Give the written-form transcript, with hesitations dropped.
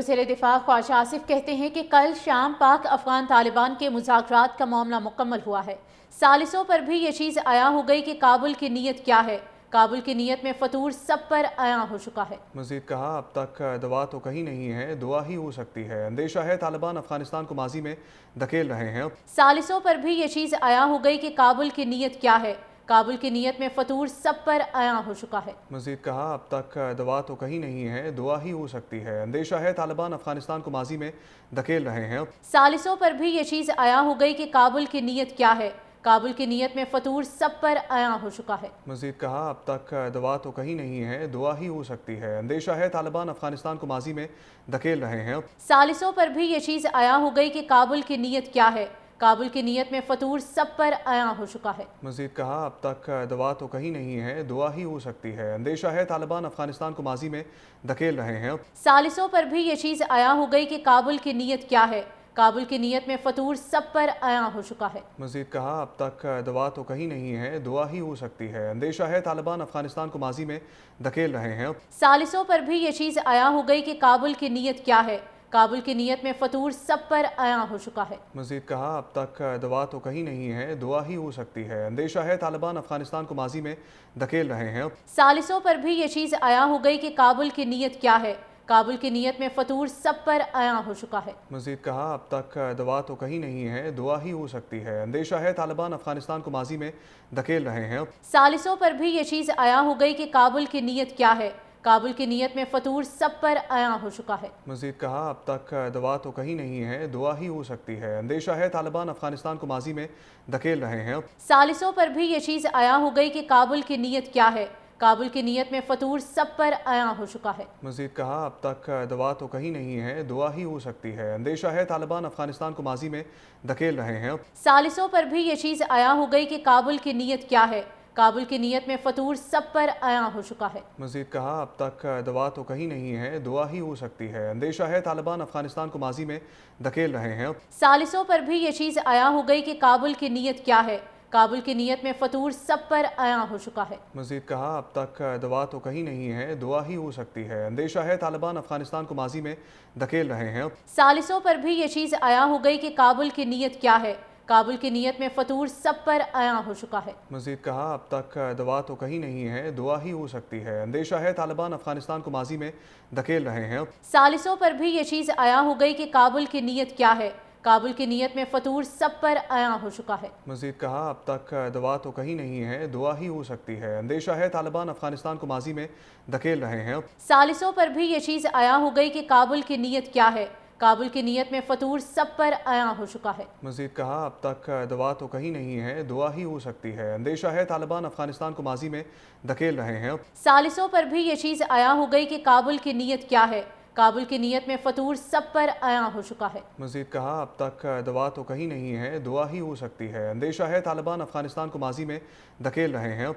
وزیر دفاع خواجہ آصف کہتے ہیں کہ کل شام پاک افغان طالبان کے مذاکرات کا معاملہ مکمل ہوا ہے۔ ثالثوں پر بھی یہ چیز عیاں ہو گئی کہ کابل کی نیت کیا ہے۔ کابل کی نیت میں فطور سب پر عیاں ہو چکا ہے۔ مزید کہا، اب تک دوا تو کہیں نہیں ہے، دعا ہی ہو سکتی ہے۔ اندیشہ ہے طالبان افغانستان کو ماضی میں دھکیل رہے ہیں۔ ثالثوں پر بھی یہ چیز عیاں ہو گئی کہ کابل کی نیت کیا ہے۔ کابل کی نیت میں فطور سب پر عیاں ہو چکا ہے۔ مزید کہا، اب تک دوا تو کہیں نہیں ہے، دعا ہی ہو سکتی ہے۔ اندیشہ ہے طالبان افغانستان کو ماضی میں دھکیل رہے ہیں۔ ثالثوں پر بھی یہ چیز عیاں ہو گئی کہ کابل کی نیت کیا ہے۔ کابل کی نیت میں فطور سب پر عیاں ہو چکا ہے۔ مزید کہا، اب تک دوا تو کہیں نہیں ہے، دعا ہی ہو سکتی ہے۔ اندیشہ ہے طالبان افغانستان کو ماضی میں دھکیل رہے ہیں۔ ثالثوں پر بھی یہ چیز عیاں ہو گئی کہ کابل کی نیت کیا ہے۔ کابل کی نیت میں فطور سب پر عیاں ہو چکا ہے۔ مزید کہا، اب تک دوا تو کہیں نہیں ہے، دعا ہی ہو سکتی ہے۔ اندیشہ ہے طالبان افغانستان کو ماضی میں دھکیل رہے ہیں۔ ثالثوں پر بھی یہ چیز عیاں ہو گئی کہ کابل کی نیت کیا ہے۔ کابل کی نیت میں فطور سب پر عیاں ہو چکا ہے۔ مزید کہا، اب تک دوا تو کہیں نہیں ہے، دعا ہی ہو سکتی ہے۔ اندیشہ ہے طالبان افغانستان کو ماضی میں دھکیل رہے ہیں۔ ثالثوں پر بھی یہ چیز عیاں ہو گئی کہ کابل کی نیت کیا ہے۔ کابل کی نیت میں فطور سب پر عیاں ہو چکا ہے۔ مزید کہا، اب تک دوا تو کہیں نہیں ہے، دعا ہی ہو سکتی ہے۔ اندیشہ ہے طالبان افغانستان کو ماضی میں دھکیل رہے ہیں۔ ثالثوں پر بھی یہ چیز عیاں ہو گئی کہ کابل کی نیت کیا ہے۔ کابل کی نیت میں فطور سب پر عیاں ہو چکا ہے۔ مزید کہا، اب تک دوا تو کہیں نہیں ہے، دعا ہی ہو سکتی ہے۔ اندیشہ ہے طالبان افغانستان کو ماضی میں دھکیل رہے ہیں۔ ثالثوں پر بھی یہ چیز عیاں ہو گئی کہ کابل کی نیت کیا ہے۔ کابل کی نیت میں فطور سب پر عیاں ہو چکا ہے۔ مزید کہا، اب تک دوا تو کہیں نہیں ہے، دعا ہی ہو سکتی ہے۔ اندیشہ ہے طالبان افغانستان کو ماضی میں دھکیل رہے ہیں۔ ثالثوں پر بھی یہ چیز عیاں ہو گئی کہ کابل کی نیت کیا ہے۔ کابل کی نیت میں فطور سب پر عیاں ہو چکا ہے۔ مزید کہا، اب تک دوا تو کہیں نہیں ہے، دعا ہی ہو سکتی ہے۔ اندیشہ ہے طالبان افغانستان کو ماضی میں دھکیل رہے ہیں۔ ثالثوں پر بھی یہ چیز عیاں ہو گئی کہ کابل کی نیت کیا ہے۔ کابل کی نیت میں فطور سب پر عیاں ہو چکا ہے۔ مزید کہا، اب تک دوا تو کہیں نہیں ہے، دعا ہی ہو سکتی ہے۔ اندیشہ ہے طالبان افغانستان کو ماضی میں دھکیل رہے ہیں۔ ثالثوں پر بھی یہ چیز عیاں ہو گئی کہ کابل کی نیت کیا ہے۔ کابل کی نیت میں فطور سب پر عیاں ہو چکا ہے۔ مزید کہا، اب تک دوا تو کہیں نہیں ہے، دعا ہی ہو سکتی ہے۔ اندیشہ ہے طالبان افغانستان کو ماضی میں دھکیل رہے ہیں۔ ثالثوں پر بھی یہ چیز عیاں ہو گئی کہ کابل کی نیت کیا ہے۔ کابل کی نیت میں فطور سب پر عیاں ہو چکا ہے۔ مزید کہا، اب تک دوا تو کہیں نہیں ہے، دعا ہی ہو سکتی ہے۔ اندیشہ ہے طالبان افغانستان کو ماضی میں دھکیل رہے ہیں۔ ثالثوں پر بھی یہ چیز عیاں ہو گئی کہ کابل کی نیت کیا ہے۔ کابل کی نیت میں فطور سب پر عیاں ہو چکا ہے۔ مزید کہا، اب تک دوا تو کہیں نہیں ہے، دعا ہی ہو سکتی ہے۔ اندیشہ ہے طالبان افغانستان کو ماضی میں دھکیل رہے ہیں۔ ثالثوں پر بھی یہ چیز عیاں ہو گئی کہ کابل کی نیت کیا ہے۔ کابل کی نیت میں فطور سب پر عیاں ہو چکا ہے۔ مزید کہا، اب تک دوا تو کہیں نہیں ہے، دعا ہی ہو سکتی ہے۔ اندیشہ ہے طالبان افغانستان کو ماضی میں دھکیل رہے ہیں۔ ثالثوں پر بھی یہ چیز عیاں ہو گئی کہ کابل کی نیت کیا ہے۔ کابل کی نیت میں فطور سب پر عیاں ہو چکا ہے۔ مزید کہا، اب تک دوا تو کہیں نہیں ہے، دعا ہی ہو سکتی ہے۔ اندیشہ ہے طالبان افغانستان کو ماضی میں دھکیل رہے ہیں۔